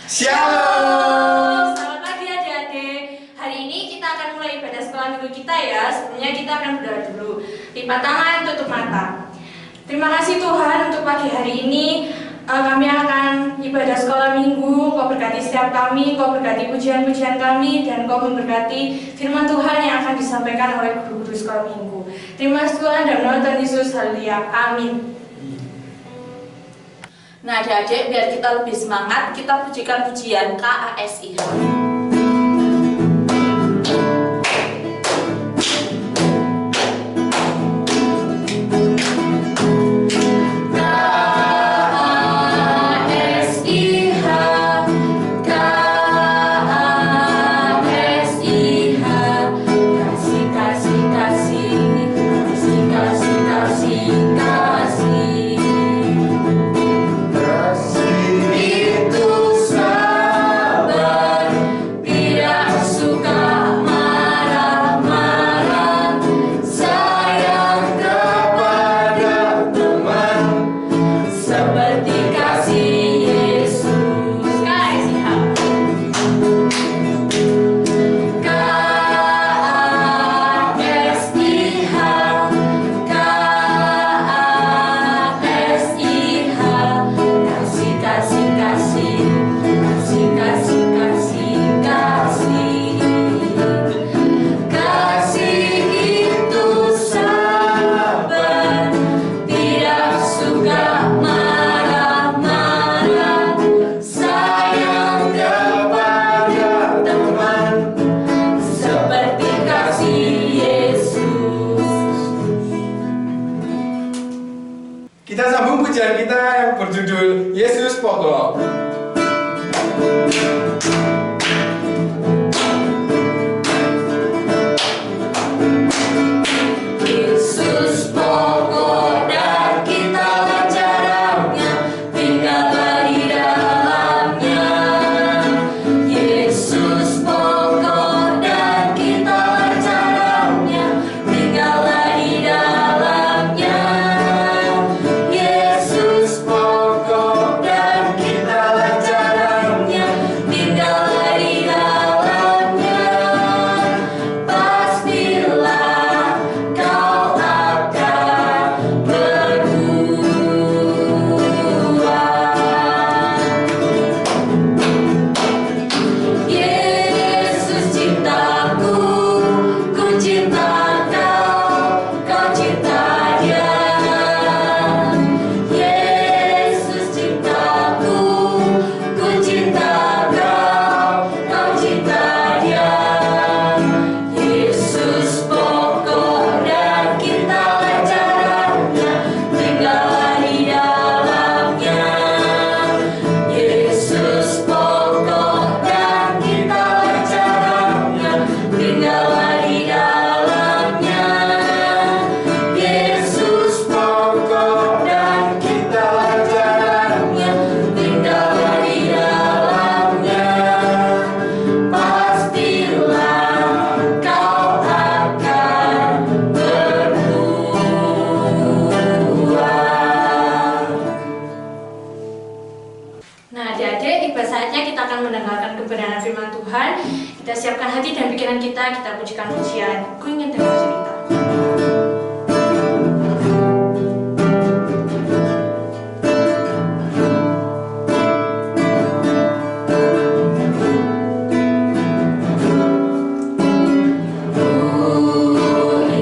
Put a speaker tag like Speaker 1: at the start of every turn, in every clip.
Speaker 1: Shalom.
Speaker 2: Selamat pagi adik-adik. Hari ini kita akan mulai ibadah sekolah minggu kita ya. Sebelumnya kita akan berdoa dulu. Lipat tangan, tutup mata. Terima kasih Tuhan untuk pagi hari ini. Kami akan ibadah sekolah minggu. Kau berkati setiap kami, Kau berkati pujian-pujian kami, dan Kau memberkati firman Tuhan yang akan disampaikan oleh guru-guru sekolah minggu. Terima kasih Tuhan dan nama Tuhan Yesus. Haleluya. Amin.
Speaker 3: Nah adik-adik, biar kita lebih semangat, kita pujikan pujian KASIH.
Speaker 1: Kita sambung pujian kita yang berjudul Yesus Pokok.
Speaker 3: Yesus pokok dan kita jarangnya, tinggallah di dalamnya. Yesus pokok dan kita jarangnya, tinggallah di dalamnya. Yesus pokok dan kita jarangnya, tinggallah di dalamnya. Pastilah kau akan berbuah. Yesus cintaku, ku cinta kau, kau cinta dia. Yesus cintaku, ku cinta kau, kau cinta dia. Yesus pokok dan kita jarangnya, tinggallah di dalamnya. Yesus pokok dan kita jarangnya, tinggallah di dalamnya. Yesus pokok dan kita jarangnya, tinggallah di dalamnya. Pastilah kau akan berbuah.
Speaker 2: Nah adik-adik, tiba saatnya kita akan mendengarkan kebenaran firman Tuhan. Kita siapkan hati dan pikiran kita pujikan pujian. Ku ingin dengar cerita.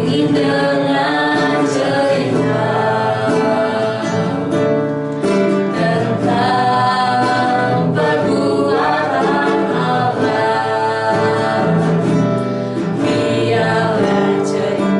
Speaker 3: Ingin dengar cerita tentang perbuatan Allah. Biarlah cerita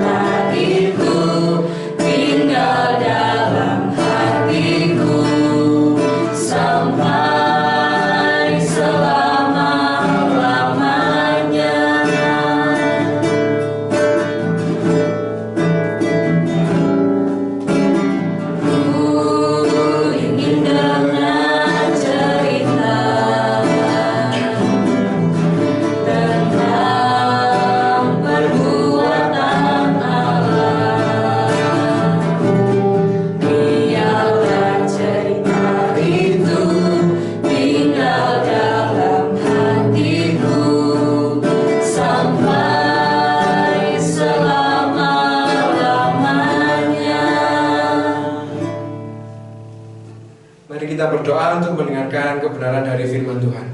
Speaker 1: berdoa untuk mendengarkan kebenaran dari firman Tuhan.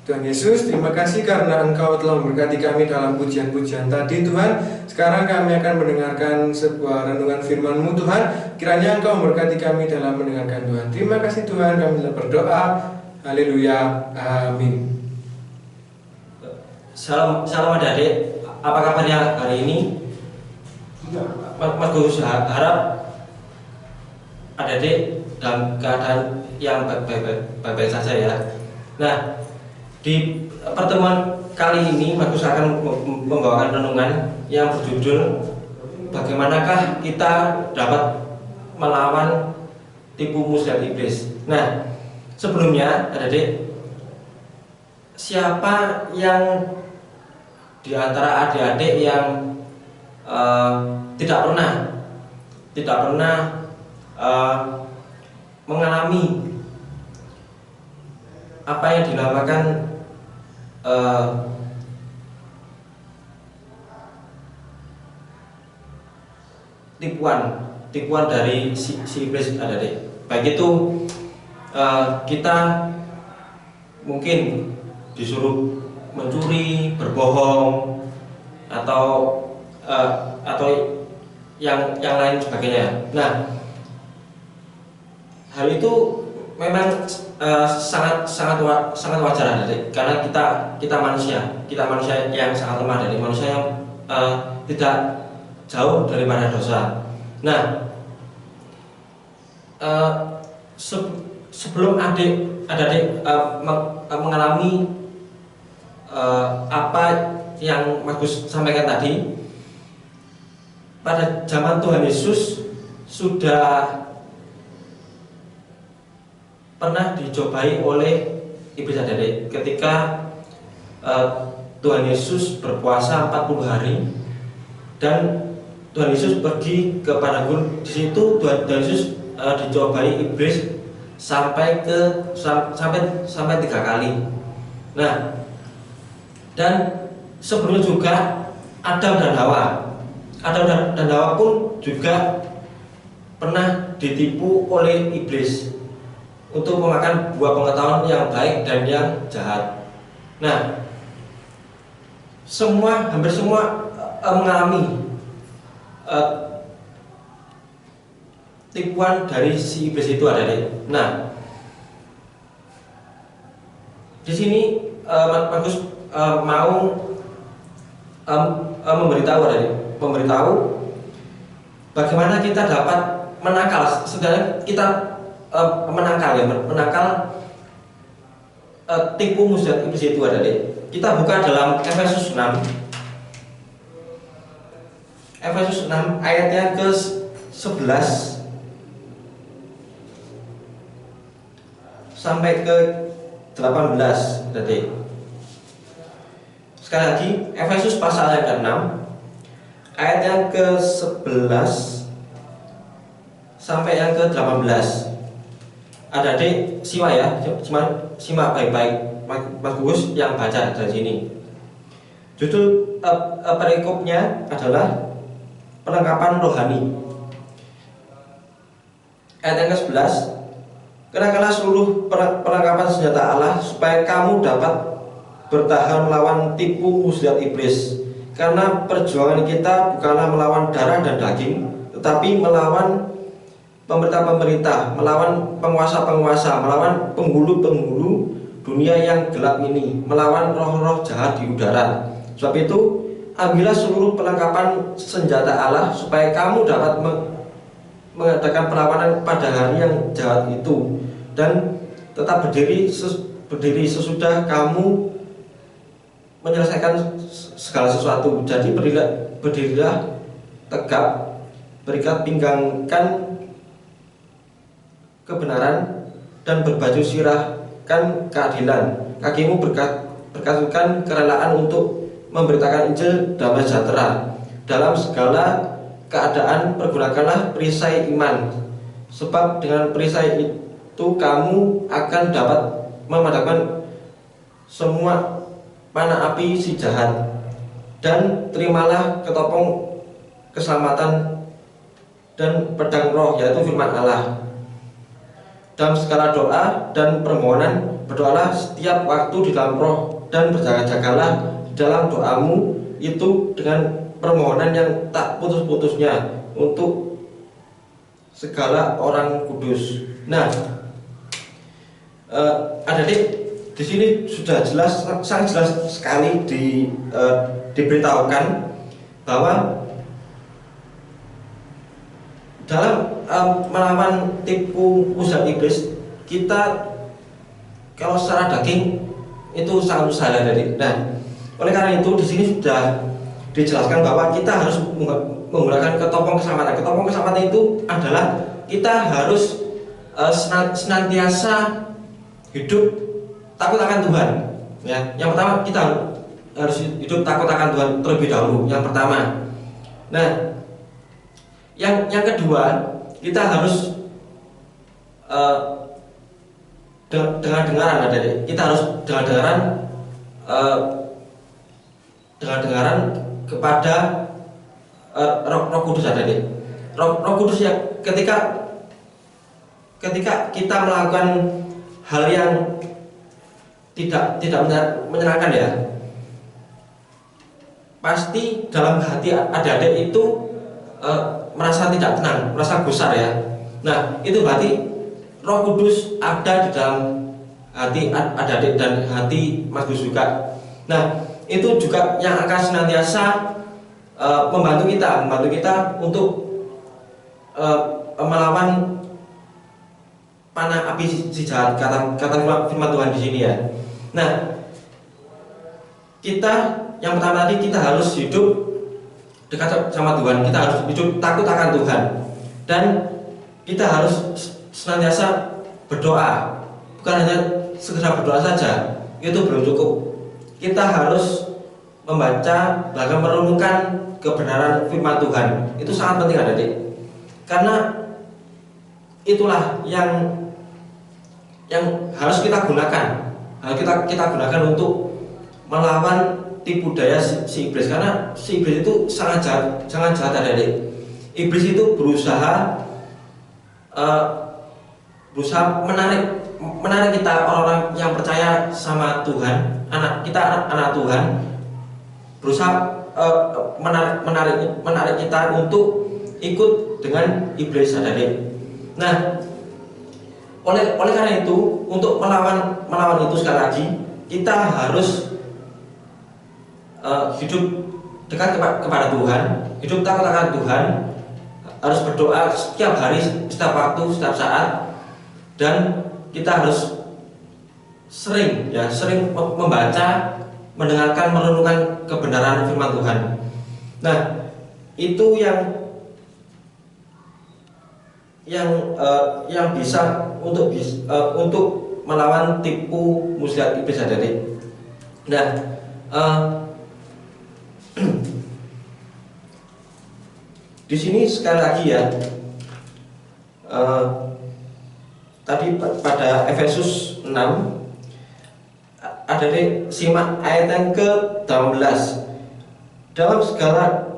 Speaker 1: Tuhan Yesus, terima kasih karena Engkau telah memberkati kami dalam pujian-pujian tadi Tuhan. Sekarang kami akan mendengarkan sebuah renungan firman-Mu Tuhan. Kiranya Engkau memberkati kami dalam mendengarkan Tuhan. Terima kasih Tuhan, kami telah berdoa. Haleluya, amin.
Speaker 4: Salam adik-adik, apa kabarnya hari ini? Mas Gus harap adik-adik dalam keadaan yang baik-baik saja ya. Nah, di pertemuan kali ini Mas Gus akan membawakan renungan yang berjudul bagaimanakah kita dapat melawan tipu muslihat iblis. Nah, sebelumnya adik-adik, siapa yang di antara adik-adik yang tidak pernah mengalami apa yang dinamakan tipuan dari si iblis adik-adik. Baik itu kita mungkin disuruh mencuri, berbohong, atau yang lain sebagainya. Nah, hal itu memang sangat wajar adik, karena kita manusia yang sangat lemah, dari manusia yang tidak jauh daripada dosa. Nah, sebelum adik-adik mengalami apa yang Mas Gus sampaikan tadi, pada zaman Tuhan Yesus sudah pernah dicobai oleh iblis adik-adik ketika Tuhan Yesus berpuasa 40 hari dan Tuhan Yesus pergi ke padang gurun. Di situ Tuhan Yesus dicobai iblis sampai 3 kali. Nah, dan sebelumnya juga Adam dan Hawa pun juga pernah ditipu oleh iblis untuk memakan buah pengetahuan yang baik dan yang jahat. Nah, hampir semua mengalami tipuan dari si iblis itu adik-adik. Nah, di sini Markus mau memberitahu bagaimana kita dapat menangkal. Sebenarnya kita menangkal tipu muslihat iblis itu adik-adik. Kita buka dalam Efesus 6 ayatnya ke 11 sampai ke 18 adik. Sekali lagi, Efesus pasal yang ke-6 ayat yang ke-11 sampai yang ke-18. Adik-adik simak ya, simak baik-baik Mas Gus yang baca dari sini. Judul perikopnya adalah perlengkapan rohani. Ayat yang ke-11, kenakanlah seluruh perlengkapan senjata Allah supaya kamu dapat bertahan melawan tipu muslihat iblis. Karena perjuangan kita bukanlah melawan darah dan daging, tetapi melawan pemerintah-pemerintah, melawan penguasa-penguasa, melawan penghulu-penghulu dunia yang gelap ini, melawan roh-roh jahat di udara. Sebab itu, ambillah seluruh perlengkapan senjata Allah supaya kamu dapat mengadakan perlawanan pada hari yang jahat itu dan tetap berdiri sesudah kamu menyelesaikan segala sesuatu. Jadi berdirilah tegak, berikat pinggangkan kebenaran dan berbaju sirahkan keadilan. Kakimu berkasutkan kerelaan untuk memberitakan Injil damai sejahtera. Dalam segala keadaan pergunakanlah perisai iman, sebab dengan perisai itu kamu akan dapat memadamkan semua panah api si jahat. Dan terimalah ketopong keselamatan dan pedang roh, yaitu firman Allah. dalam segala doa dan permohonan berdoalah setiap waktu di dalam roh, dan berjaga-jagalah dalam doamu itu dengan permohonan yang tak putus-putusnya untuk segala orang kudus. Nah, adik-adik, di sini sudah jelas, sangat jelas sekali diberitahukan bahwa dalam melawan tipu muslihat iblis, kita kalau secara daging itu sangat mustahil dari. Nah, oleh karena itu di sini sudah dijelaskan bahwa kita harus menggunakan ketopong keselamatan. Ketopong keselamatan itu adalah kita harus senantiasa hidup takut akan Tuhan. Ya, yang pertama kita harus hidup takut akan Tuhan terlebih dahulu. Yang pertama. Nah, yang kedua, kita harus dengar-dengaran, adik. Kita harus dengar-dengaran kepada Roh Kudus, adik. Roh Kudus yang ketika kita melakukan hal yang tidak menyenangkan, ya, pasti dalam hati adik-adik itu merasa tidak tenang, merasa gusar, ya. Nah, itu berarti Roh Kudus ada di dalam hati adik-adik dan hati Mas Gus juga. Nah, itu juga yang akan senantiasa membantu kita untuk melawan panah api si jahat, kata firman Tuhan di sini, ya. Nah, kita yang pertama tadi, kita harus hidup dekat sama Tuhan, kita harus hidup takut akan Tuhan, dan kita harus senantiasa berdoa. Bukan hanya sekedar berdoa saja, itu belum cukup. Kita harus membaca, bahkan merenungkan kebenaran firman Tuhan. Itu sangat penting, adik, karena itulah yang harus kita gunakan, kita gunakan untuk melawan tipu daya si iblis. Karena si iblis itu sangat jahat, adik. Iblis itu berusaha menarik kita, orang-orang yang percaya sama Tuhan, anak Tuhan, berusaha menarik kita untuk ikut dengan iblis, adik. Nah, oleh karena itu, untuk melawan itu, sekali lagi kita harus hidup dekat kepada Tuhan, hidup takut akan Tuhan, harus berdoa setiap hari, setiap waktu, setiap saat, dan kita harus sering membaca, mendengarkan, merenungkan kebenaran firman Tuhan. Nah, itu yang bisa untuk melawan tipu muslihat iblis, adik. Nah, di sini sekali lagi, ya, tadi pada Efesus 6, ada simak ayat yang ke-18. Dalam segala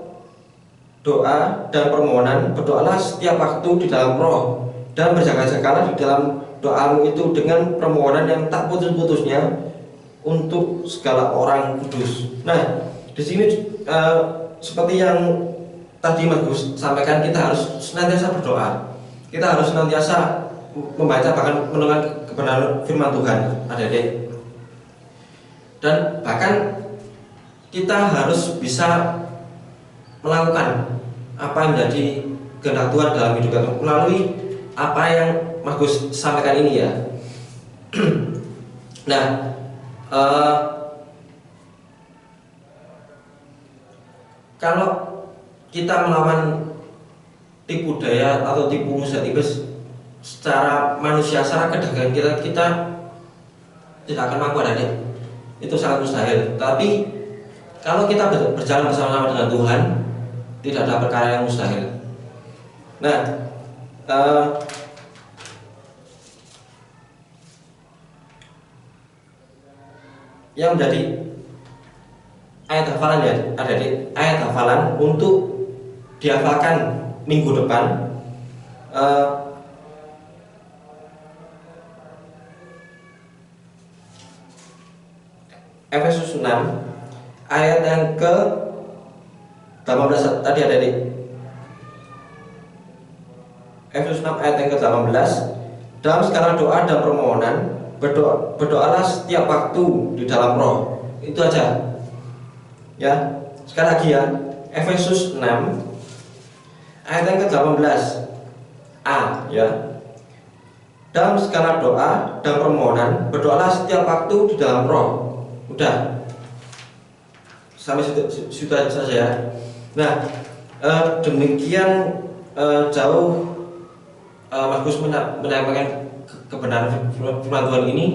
Speaker 4: doa dan permohonan berdoalah setiap waktu di dalam roh, dan berjaga-jagalah di dalam doamu itu dengan permohonan yang tak putus-putusnya untuk segala orang kudus. Nah, di sini seperti yang tadi Mas Gus sampaikan, kita harus senantiasa berdoa, kita harus senantiasa membaca, bahkan mendengar kebenaran firman Tuhan, adik-adik. Dan bahkan kita harus bisa melakukan apa yang menjadi kehendak Tuhan dalam hidup kita melalui apa yang Mas Gus sampaikan ini, ya. Nah, kalau kita melawan tipu daya atau tipu muslihat iblis secara manusia, secara kedagingan kita tidak akan mampu, adik. Itu sangat mustahil. Tapi kalau kita berjalan bersama-sama dengan Tuhan, tidak ada perkara yang mustahil. Nah, yang menjadi ayat hafalan, ya, adik, ayat hafalan untuk dihafalkan minggu depan, Efesus 6 ayat yang ke 18 tadi ada di Efesus 6 ayat yang ke 18. Dalam segala doa dan permohonan berdoalah setiap waktu di dalam roh. Itu aja. Ya, sekali lagi ya. Efesus 6 ayat yang ke 18 A ya. Dalam segala doa dan permohonan berdoalah setiap waktu di dalam roh. Udah. Sampai situ saja ya. Nah, demikian jauh Mas Gus menyampaikan kebenaran firman Tuhan ini.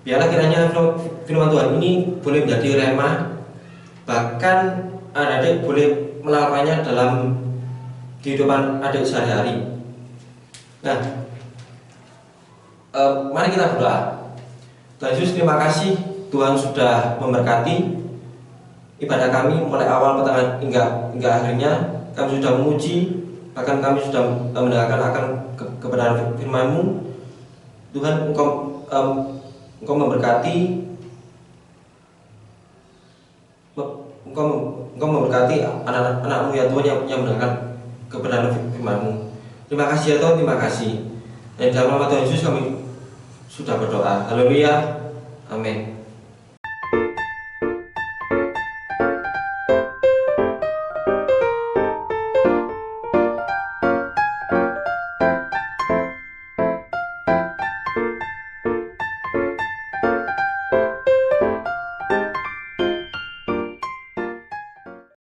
Speaker 4: Biarlah kiranya firman Tuhan ini boleh menjadi rema, bahkan adik-adik boleh melakukannya dalam kehidupan adik sehari-hari. Nah, mari kita berdoa. Tuhan Yesus, terima kasih Tuhan sudah memberkati ibadah kami mulai awal pertengahan hingga akhirnya. Kami sudah memuji, bahkan kami sudah mendengarkan akan kebenaran firman-Mu. Tuhan, Engkau memberkati, Engkau memberkati anak-anak-Mu ya Tuhan yang mendengarkan kebenaran firman-Mu. Terima kasih ya Tuhan, terima kasih. Dan dalam nama Tuhan Yesus kami sudah berdoa. Haleluya. Amin.